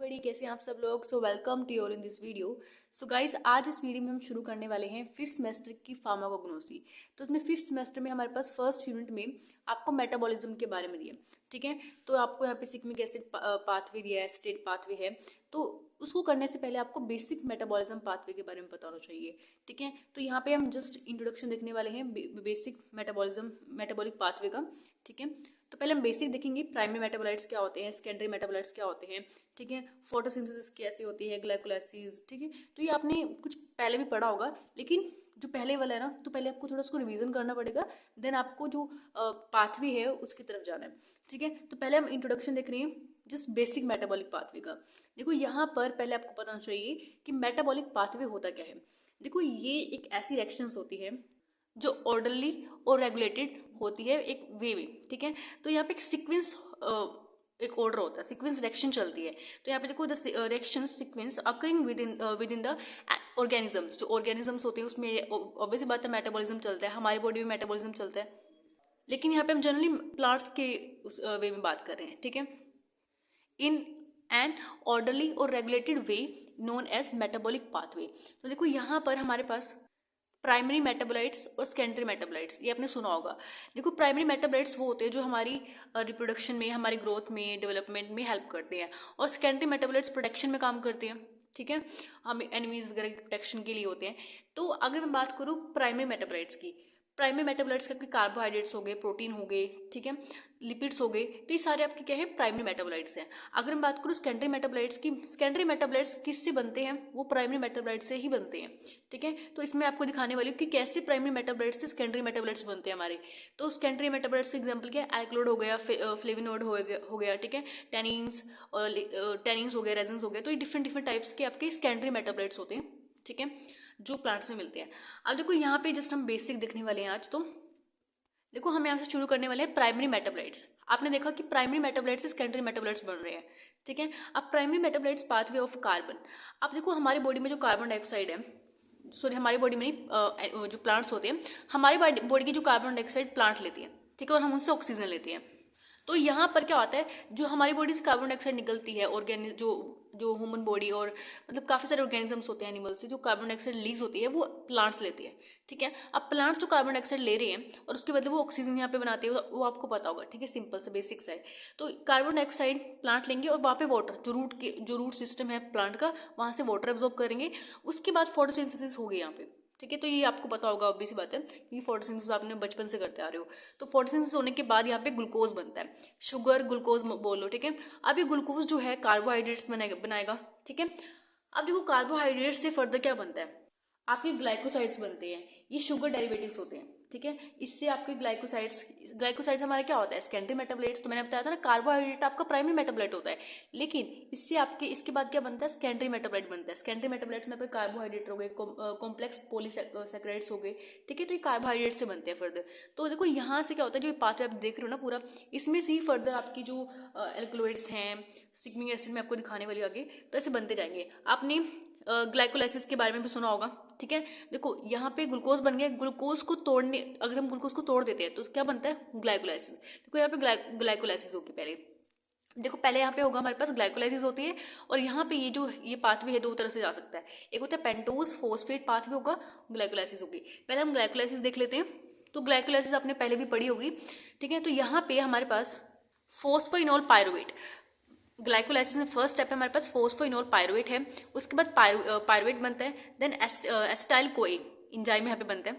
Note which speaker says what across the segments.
Speaker 1: बड़ी कैसे हैं आप सब लोग। So welcome to all in this video. So guys, आज इस वीडियो में हम शुरू करने वाले हैं फिफ्थ सेमेस्टर की फार्माकोग्नोसी। तो इसमें फिफ्थ सेमेस्टर में हमारे पास फर्स्ट यूनिट में आपको मेटाबॉलिज्म के बारे में दिया, ठीक है। तो आपको यहाँ पे सिक्मिक एसिड पाथवे दिया है, स्टेट पाथवे है। तो उसको करने से पहले आपको बेसिक मेटाबॉलिज्म पाथवे के बारे में पता होना चाहिए, ठीक है। तो यहाँ पे हम जस्ट इंट्रोडक्शन देखने वाले हैं बेसिक मेटाबॉलिक पाथवे का, ठीक है। तो पहले हम बेसिक देखेंगे, प्राइमरी मेटाबोलाइट्स क्या होते हैं, सेकेंडरी मेटाबोलाइट्स क्या होते हैं, ठीक है। फोटोसिंथेसिस कैसे होती है, ग्लाइकोलाइसिस, ठीक है। तो ये आपने कुछ पहले भी पढ़ा होगा, लेकिन जो पहले वाला है ना, तो पहले आपको थोड़ा उसको रिवीजन करना पड़ेगा, देन आपको जो पाथवे है उसकी तरफ जाना है, ठीक है। तो पहले हम इंट्रोडक्शन देख रहे हैं जस्ट बेसिक मेटाबॉलिक पाथवे का। देखो यहाँ पर पहले आपको पता होना चाहिए कि मेटाबॉलिक पाथवे होता क्या है। देखो ये एक ऐसी रिएक्शंस होती है जो ऑर्डरली और रेगुलेटेड होती है एक वे में, ठीक है। तो यहाँ पे एक सीक्वेंस, एक ऑर्डर होता है, सीक्वेंस रिएक्शन चलती है। तो यहाँ पे देखो the reaction sequence occurring with in the organisms. जो ऑर्गेनिजम्स होते हैं उसमें ऑब्वियसली बात है मेटाबॉलिज्म चलता है, हमारी बॉडी में मेटाबॉलिज्म चलता है, लेकिन यहाँ पे हम जनरली प्लांट्स के उस वे में बात कर रहे हैं, ठीक है। इन एन ऑर्डरली और रेगुलेटेड वे नोन एज मेटाबॉलिक पाथवे। तो देखो यहाँ पर हमारे पास प्राइमरी मेटाबोलाइट्स और सेकेंडरी मेटाबोलाइट्स, ये आपने सुना होगा। देखो प्राइमरी मेटाबोलाइट्स वो होते हैं जो हमारी रिप्रोडक्शन में, हमारी ग्रोथ में, डेवलपमेंट में हेल्प करते हैं, और सेकेंडरी मेटाबोलाइट्स प्रोटेक्शन में काम करते हैं, ठीक है। हम एनिमीज वगैरह की प्रोटेक्शन के लिए होते हैं। तो अगर मैं बात करूँ प्राइमरी मेटाबोलाइट्स की, प्राइमरी मेटाबोलाइट्स का कार्बोहाइड्रेट्स हो गए, प्रोटीन हो गए, ठीक है, लिपिड्स हो गए, तो ये सारे आपके क्या है, प्राइमरी मेटाबोलाइट्स हैं। अगर मैं बात करूँ सेकेंडरी मेटाबोलाइट्स की, सेकेंडरी मेटाबोलाइट्स किससे बनते हैं, वो प्राइमरी मेटाबोलाइट्स से ही बनते हैं, ठीक है। तो इसमें आपको दिखाने वाली हूँ कि कैसे प्राइमरी मेटाबोलाइट्स से सेकेंडरी मेटाबोलाइट्स बनते हैं हमारे। तो सेकेंडरी मेटाबोलाइट्स का एग्जांपल क्या है, एल्कलोड हो गया, फ्लेविनोड हो गया, ठीक है, टेनिन्स हो गया, रेजिन्स हो गया। तो ये डिफरेंट टाइप्स के आपके सेकेंडरी मेटाबोलाइट्स होते हैं, ठीक है, जो प्लांट्स में मिलते हैं। अब देखो यहाँ पे जस्ट हम बेसिक देखने वाले हैं आज। तो देखो हम यहाँ से शुरू करने वाले हैं प्राइमरी मेटाबोलाइट्स। आपने देखा कि प्राइमरी मेटाबोलाइट्स से सेकेंडरी मेटाबोलाइट्स बन रहे हैं, ठीक है। अब primary metabolites pathway of carbon. अब देखो हमारी बॉडी में जो कार्बन डाइऑक्साइड है, सॉरी हमारी बॉडी में नहीं, जो प्लांट्स होते हैं, हमारी बॉडी की जो कार्बन डाइऑक्साइड प्लांट लेती है, ठीक है, और हम उनसे ऑक्सीजन लेते हैं। तो यहाँ पर क्या होता है, जो हमारी बॉडी से कार्बन डाइऑक्साइड निकलती है, ऑर्गेनिक जो ह्यूमन बॉडी और मतलब काफ़ी सारे ऑर्गेनिजम्स होते हैं एनिमल्स से, जो कार्बन डाइऑक्साइड लीक्स होती है वो प्लांट्स लेते हैं, ठीक है। अब प्लांट्स जो कार्बन डाइऑक्साइड ले रहे हैं और उसके बदले वो ऑक्सीजन यहाँ पे बनाते हैं, वो आपको पता होगा, ठीक है, सिंपल से बेसिक सा है। तो कार्बन डाइऑक्साइड प्लांट लेंगे और वहाँ पे वाटर, जो रूट सिस्टम है प्लांट का, वहाँ से वाटर एब्जॉर्ब करेंगे। उसके बाद फोटोसिंथेसिस होगी यहाँ पे, ठीक है। तो ये आपको पता होगा, ऑब्वियस सी बात है, कि फोटोसिंथेसिस आपने बचपन से करते आ रहे हो। तो फोटोसिंथेसिस होने के बाद यहाँ पे ग्लूकोज बनता है, शुगर ग्लूकोज बोलो, ठीक है। अब ये ग्लूकोज जो है कार्बोहाइड्रेट्स बनाएगा, ठीक है। अब देखो कार्बोहाइड्रेट से फर्दर क्या बनता है, आपके ग्लाइकोसाइड्स बनते हैं, ये शुगर डेरिवेटिव्स होते हैं, ठीक है। इससे आपके ग्लाइकोसाइड्स हमारा क्या होता है, सेकेंडरी मेटाबोलाइट्स। तो मैंने बताया था ना, कार्बोहाइड्रेट आपका प्राइमरी मेटाबोलाइट होता है, लेकिन इससे आपके इसके बाद क्या बनता है, सेकेंडरी मेटाबोलाइट बनता है। सेकेंडरी मेटाबोलाइट में आपके कार्बोहाइड्रेट हो गए, कॉम्प्लेक्स पॉलीसैकेराइड्स हो गए, ठीक है। तो ये कार्बोहाइड्रेट से बनते हैं फर्दर। तो देखो यहाँ से क्या होता है, जो पाथवे आप देख रहे हो ना पूरा, इसमें से ही फर्दर आपकी जो एल्कलॉइड्स हैं, सिग्मिक एसिड में आपको दिखाने वाली आगे, तो ऐसे बनते जाएंगे। आपने ग्लाइकोलाइसिस के बारे में भी सुना होगा, ठीक है। देखो यहाँ पे ग्लूकोज बन गया, ग्लूकोज को तोड़ने, अगर हम ग्लूकोज को तोड़ देते हैं तो क्या बनता है, ग्लाइकोलाइसिस। देखो यहाँ पे ग्लाइकोलाइसिस होगी पहले। देखो पहले यहाँ पे होगा हमारे पास ग्लाइकोलाइसिस होती है, और यहाँ पे ये पाथवे है, दो तरह से जा सकता है। एक होता है पेंटोज फॉस्फेट पाथवे होगा, ग्लाइकोलाइसिस होगी। पहले हम ग्लाइकोलाइसिस देख लेते हैं। तो ग्लाइकोलाइसिस आपने पहले भी पढ़ी होगी, ठीक है। तो यहाँ पे हमारे पास फोस्फोइनोल पायरुवेट, ग्लाइकोलाइसिस में फर्स्ट स्टेप है हमारे पास फोस्फोइनोल पायरुवेट है, उसके बाद पायरुवेट बनता है, देन एसिटाइल कोए इंजाइम यहाँ पे बनता है,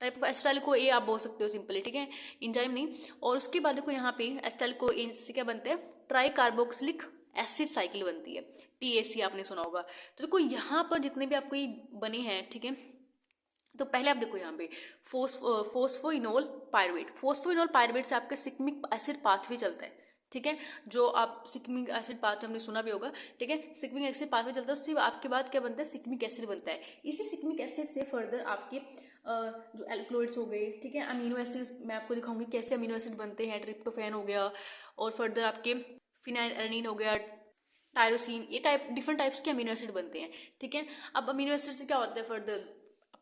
Speaker 1: टाइप ऑफ एसिटाइल को ए आप बोल सकते हो सिंपली, ठीक है, इंजाइम नहीं। और उसके बाद देखो यहाँ पे एसिटाइल को ए से क्या बनते हैं, ट्राई कार्बोक्सिलिक एसिड साइकिल बनती है, TAC आपने सुना होगा। तो देखो यहाँ पर जितने भी आपको ये बने हैं, ठीक है। तो पहले आप देखो यहाँ पे फोस्फोइनोल पायरुवेट से आपका सिग्मिक एसिड पाथवे चलता है, ठीक है। जो आप सिग्मिक एसिड पाथवे हमने सुना भी होगा, ठीक है, सिग्मिक एसिड पाथवे चलता है। उससे आपके बाद क्या बनता है, सिग्मिक एसिड बनता है। इसी सिग्मिक एसिड से फर्दर आपके जो एल्कलॉइड्स हो गए, ठीक है, अमीनो एसिड मैं आपको दिखाऊंगी कैसे अमीनो एसिड बनते हैं, ट्रिप्टोफैन हो गया, और फर्दर आपके फिनाइलएलानिन हो गया, टायरोसिन, ये डिफरेंट टाइप्स के अमीनो एसिड बनते हैं, ठीक है। अब अमीनो एसिड से क्या होता है, फर्दर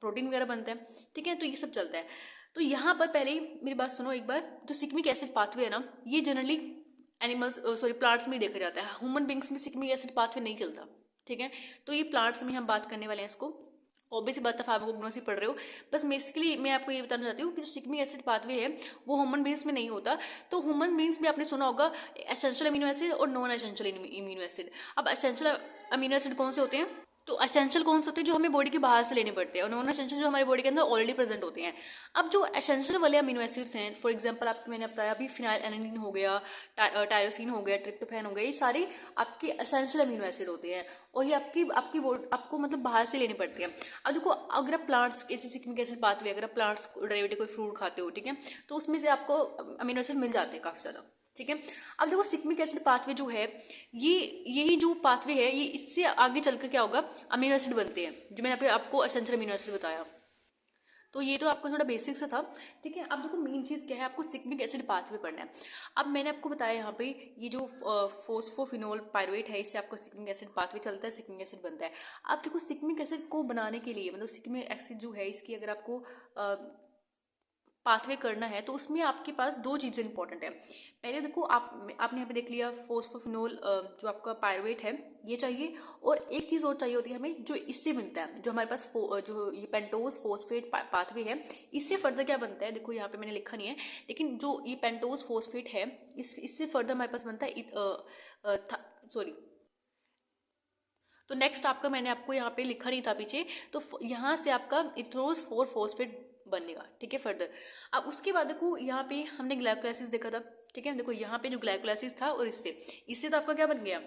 Speaker 1: प्रोटीन वगैरह बनता है, ठीक है। तो ये सब चलता है। तो यहाँ पर पहले मेरी बात सुनो एक बार, जो सिग्मिक एसिड पाथवे है ना, ये जनरली एनिमल्स प्लांट्स में ही देखा जाता है। ह्यूमन बींग्स में सिग्मिक एसिड पाथवे नहीं चलता, ठीक है। तो ये प्लांट्स में हम बात करने वाले हैं इसको। ऑब्वियसली बात है, फार्माकोग्नोसी पढ़ रहे हो, बस बेसिकली मैं आपको ये बताना चाहती हूँ कि जो सिग्मिक एसिड पाथवे है वो ह्यूमन बींग्स में नहीं होता। तो ह्यूमन बींग्स में आपने सुना होगा एसेंशियल अमीनो एसिड और नॉन एसेंशियल अमीनो एसिड। अब एसेंशियल अमीनो एसिड कौन से होते हैं? तो एसेंशियल कौन से होते हैं? जो हमें बॉडी के बाहर से लेने पड़ते हैं, और नॉन एसेंशियल जो हमारी बॉडी के अंदर ऑलरेडी प्रेजेंट होते हैं। अब जो एसेंशियल वाले अमीनो एसिड्स हैं, फॉर एग्जांपल आपको मैंने बताया अभी फिनाइलएलानाइन हो गया, टायरोसिन हो गया, ट्रिप्टोफैन हो गया, ये सारे आपके एसेंशियल अमीनो एसिड होते हैं और ये आपको मतलब बाहर से लेने पड़ते हैं। अब देखो, अगर आप प्लांट्स जैसे सिग्मिक एसिड पाथवे, अगर आप प्लांट्स डेरिवेटिव कोई फ्रूट खाते हो, ठीक है, तो उसमें से आपको अमीनो एसिड मिल जाते हैं काफ़ी ज़्यादा, ठीक है। अब देखो, सिग्मिक एसिड पाथवे जो है ये यही जो पाथवे है ये इससे आगे चलकर क्या होगा, अमीनो एसिड बनते हैं, जो मैंने आपको एसेंशियल अमीनो एसिड बताया। तो ये तो आपको थोड़ा बेसिक से था, ठीक है। अब देखो मेन चीज़ क्या है, आपको सिग्मिक एसिड पाथवे पढ़ना है। अब मैंने आपको बताया यहाँ पे ये जो फोस्फोफिनोल पायरुवेट है, इससे आपका सिग्मिक एसिड पाथवे चलता है, सिग्मिक एसिड बनता है। अब देखो सिग्मिक एसिड को बनाने के लिए, मतलब सिग्मिक एसिड जो है इसकी अगर आपको पाथवे करना है तो उसमें आपके पास दो चीज़ें इंपॉर्टेंट है। पहले देखो, आपने यहाँ पे देख लिया फोस्फोफिनोल जो आपका पायरुवेट है ये चाहिए, और एक चीज़ और चाहिए होती है हमें जो इससे मिलता है, जो हमारे पास जो ये पेंटोज फॉस्फेट पाथवे है, इससे फर्दर क्या बनता है, देखो यहाँ पे मैंने लिखा नहीं है, लेकिन जो ये पेंटोज फॉस्फेट है इससे फर्दर हमारे पास बनता है तो नेक्स्ट आपका, मैंने आपको यहाँ पे लिखा नहीं था पीछे, तो यहाँ से आपका इथेनोज 4-फॉस्फेट बनेगा, ठीक है, फर्दर। अब उसके बाद देखो यहाँ पे हमने ग्लाइकोलाइसिस देखा था, ठीक है। देखो यहाँ पे जो ग्लाइकोलाइसिस था और इससे तो आपका क्या बन गया,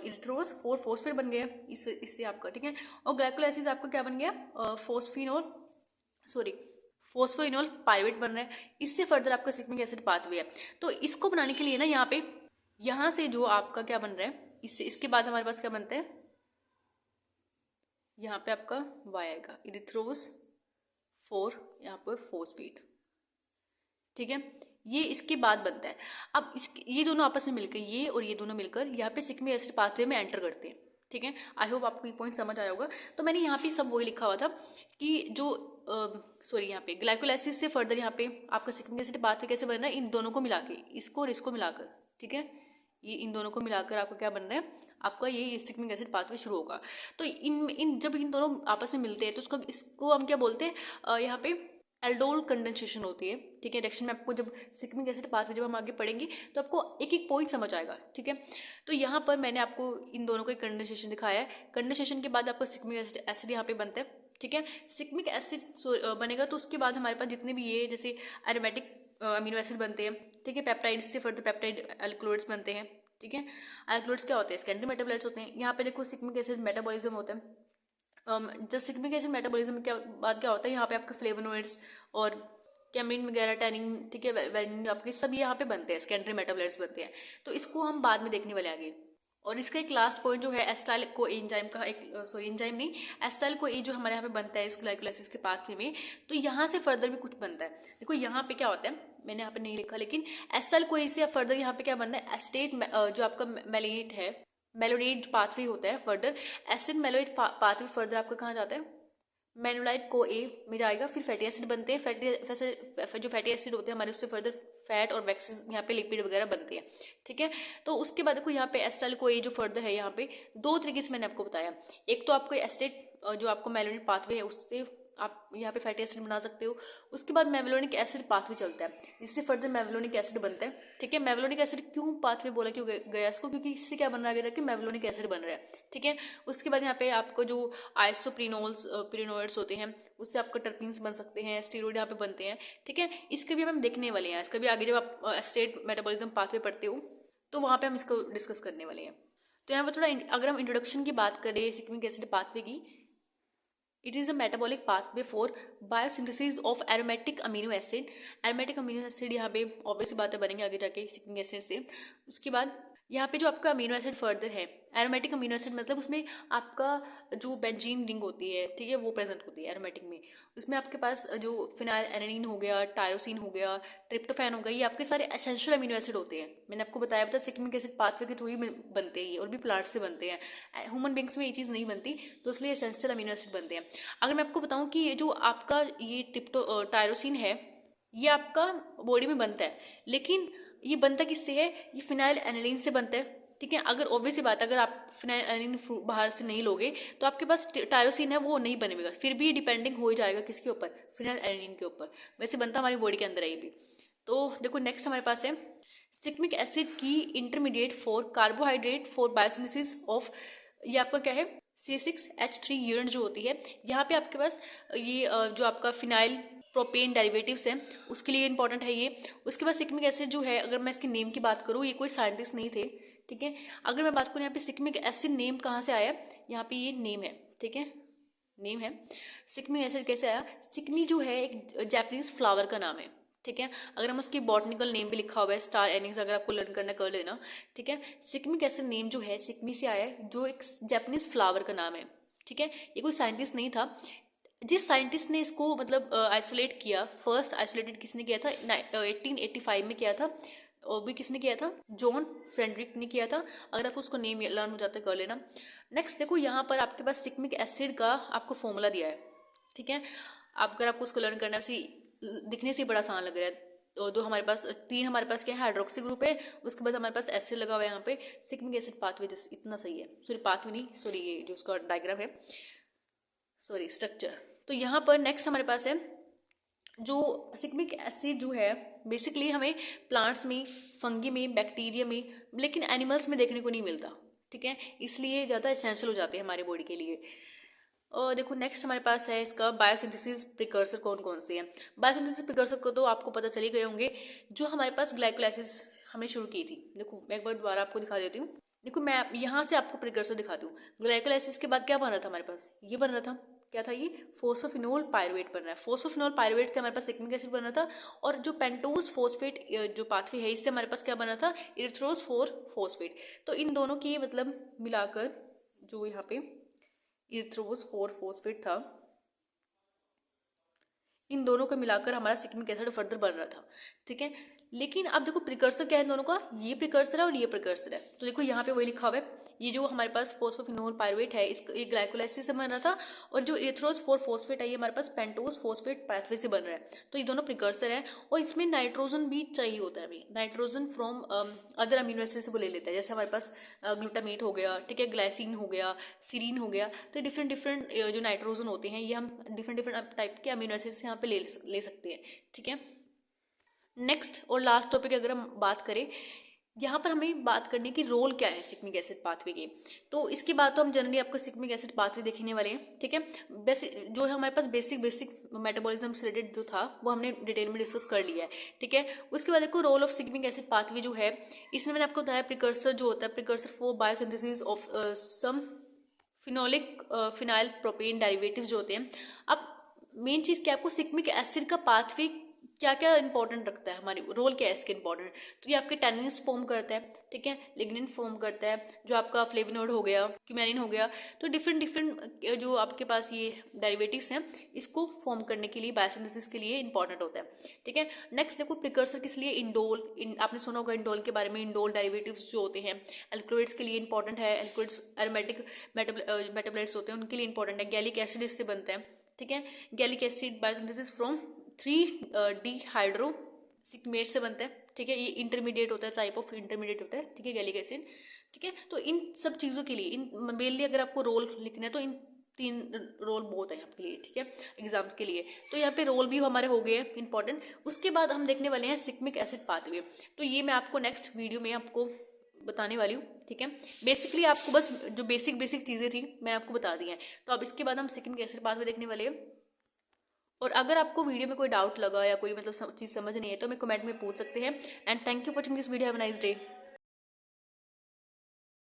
Speaker 1: इथेनोज 4-फॉस्फेट बन गया इससे आपका, ठीक है। और ग्लाइकोलाइसिस आपका क्या बन गया, फोस्फोइनोल पायरुवेट बन रहा है, इससे फर्दर आपका सिग्मिक एसिड पाथवे है। तो इसको बनाने के लिए ना यहाँ से जो आपका क्या बन रहा है, इसके बाद हमारे पास क्या बनता है, यहाँ पे आपका y आएगा, इरिथ्रोज 4, यहाँ पर फोस्फेट, ठीक है। ये इसके बाद बनता है। अब ये दोनों आपस में मिलकर, ये और ये दोनों मिलकर यहाँ पे सिग्मिक एसिड पाथवे में एंटर करते हैं, ठीक है। आई होप आपको ये पॉइंट समझ आया होगा। तो मैंने यहाँ पे सब वही लिखा हुआ था कि जो यहाँ पे ग्लाइकोलाइसिस से फर्दर यहाँ पे आपका सिग्मिक एसिड पाथवे कैसे बन रहा है, इन दोनों को मिला के, इसको और इसको मिलाकर, ठीक है, ये इन दोनों को मिलाकर आपका क्या बन रहा है, आपका ये सिग्मिक एसिड पाथवे शुरू होगा। तो जब इन दोनों आपस में मिलते हैं तो इसको हम क्या बोलते हैं, यहाँ पे एल्डोल कंडेंसेशन होती है, ठीक है। रिएक्शन में आपको जब सिग्मिक एसिड पाथवे जब हम आगे पढ़ेंगे तो आपको एक एक पॉइंट समझ आएगा, ठीक है। तो यहाँ पर मैंने आपको इन दोनों का कंडेंसेशन दिखाया है। कंडेंसेशन के बाद आपका सिग्मिक एसिड यहाँ पे बनता है, ठीक है। सिग्मिक एसिड बनेगा तो उसके बाद हमारे पास जितने भी ये जैसे एरोमेटिक अमीनो एसिड बनते हैं, ठीक है, पेप्टाइड से फर्दर पेप्टाइड अल्कलॉइड्स बनते हैं, ठीक है। अल्कलॉइड्स क्या होते हैं, सेकेंडरी मेटाबोलाइट्स होते हैं। यहाँ पे देखो सिग्मिक एसिड मेटाबॉलिज्म होता है। जब सिग्मिक एसिड मेटाबॉलिज्म के बाद क्या होता है, यहाँ पे आपके फ्लेवोनॉइड्स और कैमिन वगैरह, टैनिन, ठीक है, वैलिन, आपके सब यहाँ पे बनते हैं, सेकेंडरी मेटाबोलाइट्स बनते हैं। तो इसको हम बाद में देखने वाले आगे। और इसका एक लास्ट पॉइंट जो है एस्टाइल को एंजाइम का, एंजाइम नहीं, एस्टाइल को जो हमारे यहाँ पे बनता है इस ग्लाइकोलाइसिस के पाथवे में, तो यहाँ से फर्दर भी कुछ बनता है। देखो यहाँ पे क्या होता है, मैंने यहाँ पे नहीं लिखा, लेकिन एस्टाइल को से फर्दर यहाँ पे क्या बनना है, एस्टेट जो आपका मेलेट है, मेलोडेट पाथवे होता है फर्दर, एसिड मेलोडेट पाथवे फर्दर आपका कहाँ जाता है, मेनोलाइट को ए में जाएगा, फिर फैटी एसिड बनते हैं। जो फैटी एसिड होते हैं हमारे, उससे फर्दर फैट और वैक्सेस यहाँ पे लिपिड वगैरह बनते हैं, ठीक है। तो उसके बाद देखो यहाँ पे एस्टाइल को ए जो फर्दर है, यहाँ पे दो तरीके से मैंने आपको बताया। एक तो आपको एस्टेट जो आपको मेलोनिक पाथवे है उससे आप यहाँ पे फैटी एसिड बना सकते हो। उसके बाद मेवलोनिक एसिड पाथवे चलता है जिससे फर्दर मेवलोनिक एसिड बनता है, ठीक है। मेवलोनिक एसिड क्यों पाथवे बोला क्यों गया इसको, क्योंकि इससे क्या बन रहा है कि मेवलोनिक एसिड बन रहा है, ठीक है। उसके बाद यहाँ पे आपको जो प्रीनोइड्स होते हैं उससे आपको टर्पीन्स बन सकते हैं, स्टेरॉइड यहाँ पे बनते हैं, ठीक है। इसके भी हम देखने वाले हैं, इसका भी आगे जब आप स्टेट मेटाबॉलिज्म पाथवे पढ़ते हो तो वहाँ पे हम इसको डिस्कस करने वाले हैं। तो यहाँ पर थोड़ा अगर हम इंट्रोडक्शन की बात करें सिग्मिक एसिड पाथवे की, it is a metabolic pathway for biosynthesis of aromatic amino acid। aromatic amino acid यहाँ पे ऑब्वियस बातें बनेंगे आगे जाके सिग्मिक एसिड से। उसके बाद यहाँ पे जो आपका अमीनो एसिड फर्दर है, एरोमेटिक अमीनो एसिड मतलब उसमें आपका जो बेंजीन रिंग होती है, ठीक है, वो प्रेजेंट होती है एरोमेटिक में। उसमें आपके पास जो फिनाइलएलानाइन हो गया, टायरोसिन हो गया, ट्रिप्टोफैन हो गया, ये आपके सारे एसेंशियल अमीनो एसिड होते हैं। मैंने आपको बताया था सिग्मिक एसिड पाथवे के थ्रू ही बनते हैं और भी प्लांट से बनते हैं। ह्यूमन बींग्स में ये चीज़ नहीं बनती, तो इसलिए एसेंशियल अमीनो एसिड बनते हैं। अगर मैं आपको बताऊँ कि जो आपका ये टायरोसिन है ये आपका बॉडी में बनता है, लेकिन ये बनता किससे है, ये फिनाइल एनिलीन से बनता है, ठीक है। अगर ऑब्वियस सी बात है, अगर आप फिनाइल एनिलीन बाहर से नहीं लोगे तो आपके पास टायरोसिन है वो नहीं बनेगा, फिर भी डिपेंडिंग हो जाएगा किसके ऊपर, फिनाइल एनिलीन के ऊपर। वैसे बनता हमारी बॉडी के अंदर है ये भी। तो देखो नेक्स्ट हमारे पास है सिक्मिक एसिड की intermediate for carbohydrate for biosynthesis of, ये आपका क्या है, C6H3 यूनिट जो होती है। यहाँ पे आपके पास ये जो आपका फिनाइल प्रोपेन डेरिवेटिव्स हैं उसके लिए इंपॉर्टेंट है ये। उसके बाद सिक्मिक एसिड जो है, अगर मैं इसके नेम की बात करूँ, ये कोई साइंटिस्ट नहीं थे, ठीक है। अगर मैं बात करूँ यहाँ पे सिक्मिक एसिड नेम कहाँ से आया, यहाँ पे ये नेम है, ठीक है, नेम है। सिक्मिक एसिड कैसे आया, सिक्मी जो है एक जापानीज फ्लावर का नाम है, ठीक है। अगर हम उसकी बॉटनिकल नेम भी लिखा हुआ है स्टार एनिक्स, अगर आपको लर्न करना कर लेना, ठीक है। सिक्मिक एसिड नेम जो है सिक्मी से आया है, जो एक जापानीज फ्लावर का नाम है, ठीक है। ये कोई साइंटिस्ट नहीं था। जिस साइंटिस्ट ने इसको मतलब आइसोलेट किया, फर्स्ट आइसोलेटेड किसने किया था, 1885 में किया था, और भी किसने किया था, जॉन फ्रेडरिक ने किया था। अगर आपको उसको नेम लर्न हो जाता है कर लेना। नेक्स्ट देखो यहाँ पर आपके पास सिक्मिक एसिड का आपको फॉर्मूला दिया है, ठीक है। अगर आपको उसको लर्न करना दिखने से बड़ा आसान लग रहा है, तो दो हमारे पास तीन हमारे पास क्या है, हाइड्रोक्सी ग्रुप है, उसके बाद हमारे पास एसिड लगा हुआ है यहाँ पे, सिक्मिक एसिड पाथवे, इतना सही है, सॉरी पाथवे नहीं, सॉरी ये जो उसका डायग्राम है, सॉरी स्ट्रक्चर। तो यहाँ पर नेक्स्ट हमारे पास है जो सिक्मिक एसिड जो है बेसिकली हमें प्लांट्स में, फंगी में, बैक्टीरिया में, लेकिन एनिमल्स में देखने को नहीं मिलता, ठीक है, इसलिए ज़्यादा एसेंशियल हो जाते हैं हमारे बॉडी के लिए। और देखो नेक्स्ट हमारे पास है इसका बायोसिंथेसिस प्रिकर्सर कौन कौन से हैं। बायोसिंथेसिस प्रिकर्सर को तो आपको पता चल ही गए होंगे, जो हमारे पास ग्लाइकोलाइसिस हमने शुरू की थी। देखो मैं एक बार दोबारा आपको दिखा देती हूँ। देखो मैं यहाँ से आपको प्रिकर्सर दिखाती हूँ। ग्लाइकोलाइसिस के बाद क्या बन रहा था हमारे पास, ये बन रहा था, क्या था ये, फोस्फोफिनोल पायरुवेट बन रहा है। फोस्फोफिनोल पायरुवेट से हमारे पास सिक्मिक एसिड बन रहा था, और जो पेंटोज फॉस्फेट जो पाथवे है, इससे हमारे पास क्या बन रहा था, इरिथ्रोज 4 फॉस्फेट। तो इन दोनों की मतलब मिलाकर जो यहाँ पे इरिथ्रोज 4 फॉस्फेट था, इन दोनों को मिलाकर हमारा सिक्मिक एसिड फर्दर बन रहा था, ठीक है। लेकिन अब देखो प्रिकर्सर क्या है दोनों का, ये प्रिकर्सर है और ये प्रिकर्सर है। तो देखो यहाँ पे वही लिखा हुआ है, ये जो हमारे पास फोस्फोफिनोल पायरुवेट है, इसका ये ग्लाइकोलाइसिस से बन रहा था, और जो इरिथ्रोज 4 फॉस्फेट है ये हमारे पास पेंटोज फॉस्फेट पाथवे से बन रहा है। तो ये दोनों प्रिकर्सर है, और इसमें नाइट्रोजन भी चाहिए होता है हमें, nitrogen from other amino acid से वो ले लेता है, जैसे हमारे पास ग्लूटामेट हो गया, ठीक है, ग्लाइसिन हो गया, सीरीन हो गया। तो डिफरेंट डिफरेंट जो नाइट्रोजन होते हैं ये हम डिफरेंट डिफरेंट टाइप के अमीनो एसिड से यहाँ पे ले सकते हैं, ठीक है। नेक्स्ट और लास्ट टॉपिक अगर हम बात करें, यहाँ पर हमें बात करने की रोल क्या है सिक्मिक एसिड पाथवे के। तो इसके बाद तो हम जनरली आपको सिक्मिक एसिड पाथवे देखने वाले हैं, ठीक है। बेसिक जो है हमारे पास बेसिक मेटाबॉलिज्म से रिलेटेड जो था वो हमने डिटेल में डिस्कस कर लिया है, ठीक है। उसके बाद देखो रोल ऑफ सिक्मिक एसिड पाथवे जो है, इसमें मैंने आपको बताया प्रिकर्सर जो होता है, precursor for biosynthesis of some phenolic phenyl propane derivative जो होते हैं। अब मेन चीज़ क्या, आपको सिक्मिक एसिड का पाथवे क्या क्या इंपॉर्टेंट रखता है, हमारी रोल क्या है इसके इंपॉर्टेंट। तो ये आपके टैनिन्स फॉर्म करता है, ठीक है, लिग्निन फॉर्म करता है, जो आपका फ्लेविनोइड हो गया, क्यूमेनिन हो गया। तो डिफरेंट डिफरेंट जो आपके पास ये डेरिवेटिव्स हैं, इसको फॉर्म करने के लिए, बायोसिंथेसिस के लिए इंपॉर्टेंट होता है, ठीक है। नेक्स्ट देखो प्रिकर्सर किस लिए, इंडोल, आपने सुना होगा इंडोल के बारे में। इंडोल डेरिवेटिव्स जो होते हैं एल्कोइड्स के लिए इंपॉर्टेंट है, एल्कोइड्स एरोमेटिक मेटाबोलाइट्स होते हैं उनके लिए इंपॉर्टेंट है। गैलिक एसिड इससे बनता है, ठीक है। गैलिक एसिड बायोसिंथेसिस फ्रॉम 3 डिहाइड्रोसिक्मेट से बनता है, ठीक है। ये इंटरमीडिएट होता है, टाइप ऑफ इंटरमीडिएट होता है, ठीक है, गैलिक एसिड, ठीक है। तो इन सब चीज़ों के लिए, इन मेनली अगर आपको रोल लिखना है तो इन 3 रोल बहुत है आपके लिए, ठीक है, एग्जाम्स के लिए। तो यहाँ पे रोल भी हमारे हो गए इंपॉर्टेंट। उसके बाद हम देखने वाले हैं सिक्मिक एसिड पाथवे। तो ये मैं आपको नेक्स्ट वीडियो में आपको बताने वाली हूँ, ठीक है। बेसिकली आपको बस जो बेसिक चीज़ें थी मैं आपको बता दी हैं। तो अब इसके बाद हम सिक्मिक एसिड पाथवे देखने वाले हैं। और अगर आपको वीडियो में कोई डाउट लगा या कोई मतलब चीज़ समझ नहीं है तो हमें कमेंट में पूछ सकते हैं। And thank you for watching this video, have a nice day.